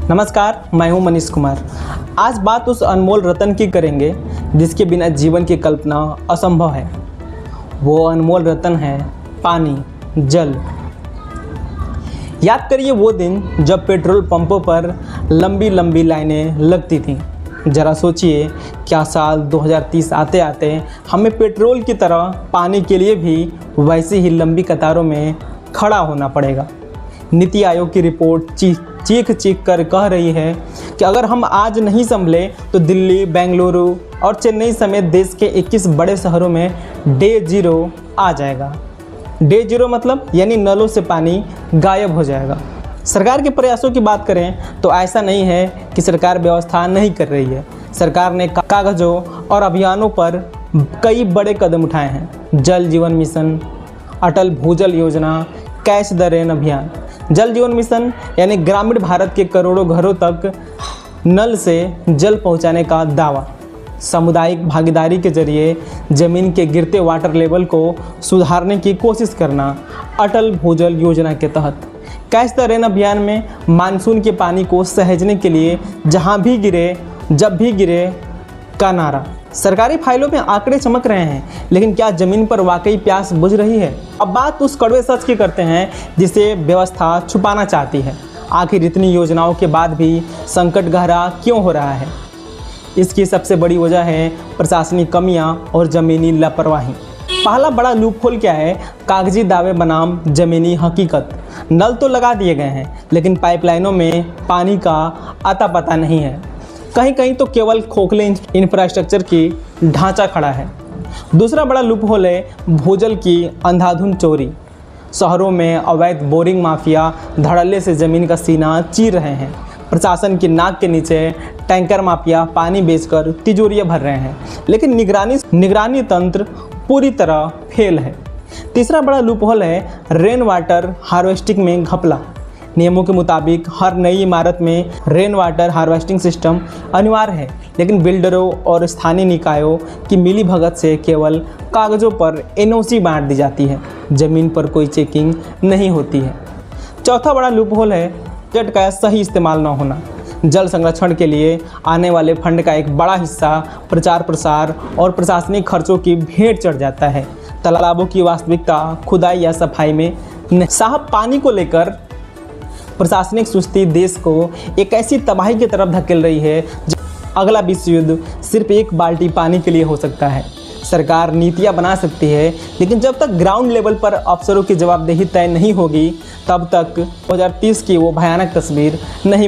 नमस्कार, मैं हूं मनीष कुमार। आज बात उस अनमोल रत्न की करेंगे जिसके बिना जीवन की कल्पना असंभव है। वो अनमोल रत्न है पानी, जल। याद करिए वो दिन जब पेट्रोल पंपों पर लंबी लंबी लाइनें लगती थीं। ज़रा सोचिए, क्या साल 2030 आते आते हमें पेट्रोल की तरह पानी के लिए भी वैसी ही लंबी कतारों में खड़ा होना पड़ेगा। नीति आयोग की रिपोर्ट चीख चीख कर कह रही है कि अगर हम आज नहीं संभले तो दिल्ली, बेंगलुरु और चेन्नई समेत देश के 21 बड़े शहरों में डे जीरो आ जाएगा। डे जीरो मतलब यानी नलों से पानी गायब हो जाएगा। सरकार के प्रयासों की बात करें तो ऐसा नहीं है कि सरकार व्यवस्था नहीं कर रही है। सरकार ने कागज़ों और अभियानों पर कई बड़े कदम उठाए हैं। जल जीवन मिशन, अटल भूजल योजना, कैच द रेन अभियान। जल जीवन मिशन यानी ग्रामीण भारत के करोड़ों घरों तक नल से जल पहुंचाने का दावा। सामुदायिक भागीदारी के जरिए ज़मीन के गिरते वाटर लेवल को सुधारने की कोशिश करना, अटल भूजल योजना के तहत। कैच द रेन अभियान में मानसून के पानी को सहेजने के लिए जहां भी गिरे, जब भी गिरे का नारा। सरकारी फाइलों में आंकड़े चमक रहे हैं, लेकिन क्या ज़मीन पर वाकई प्यास बुझ रही है? अब बात उस कड़वे सच की करते हैं जिसे व्यवस्था छुपाना चाहती है। आखिर इतनी योजनाओं के बाद भी संकट गहरा क्यों हो रहा है? इसकी सबसे बड़ी वजह है प्रशासनिक कमियां और ज़मीनी लापरवाही। पहला बड़ा लूपहोल क्या है? कागजी दावे बनाम ज़मीनी हकीकत। नल तो लगा दिए गए हैं, लेकिन पाइपलाइनों में पानी का आता पता नहीं है। कहीं कहीं तो केवल खोखले इंफ्रास्ट्रक्चर की ढांचा खड़ा है। दूसरा बड़ा लूपहोल है भूजल की अंधाधुंध चोरी। शहरों में अवैध बोरिंग माफिया धड़ल्ले से ज़मीन का सीना चीर रहे हैं। प्रशासन की नाक के नीचे टैंकर माफिया पानी बेचकर तिजोरियां भर रहे हैं, लेकिन निगरानी तंत्र पूरी तरह फेल है। तीसरा बड़ा लूपहोल है रेन वाटर हार्वेस्टिंग में घपला। नियमों के मुताबिक हर नई इमारत में रेन वाटर हार्वेस्टिंग सिस्टम अनिवार्य है, लेकिन बिल्डरों और स्थानीय निकायों की मिलीभगत से केवल कागज़ों पर एनओसी बांट दी जाती है। ज़मीन पर कोई चेकिंग नहीं होती है। चौथा बड़ा लूपहोल है बजट का सही इस्तेमाल न होना। जल संरक्षण के लिए आने वाले फंड का एक बड़ा हिस्सा प्रचार प्रसार और प्रशासनिक खर्चों की भेंट चढ़ जाता है। तालाबों की वास्तविकता खुदाई या सफाई में साहब पानी को लेकर प्रशासनिक सुस्ती देश को एक ऐसी तबाही की तरफ धकेल रही है जो अगला विश्व युद्ध सिर्फ एक बाल्टी पानी के लिए हो सकता है। सरकार नीतियां बना सकती है, लेकिन जब तक ग्राउंड लेवल पर अफसरों की जवाबदेही तय नहीं होगी, तब तक 2030 की वो भयानक तस्वीर नहीं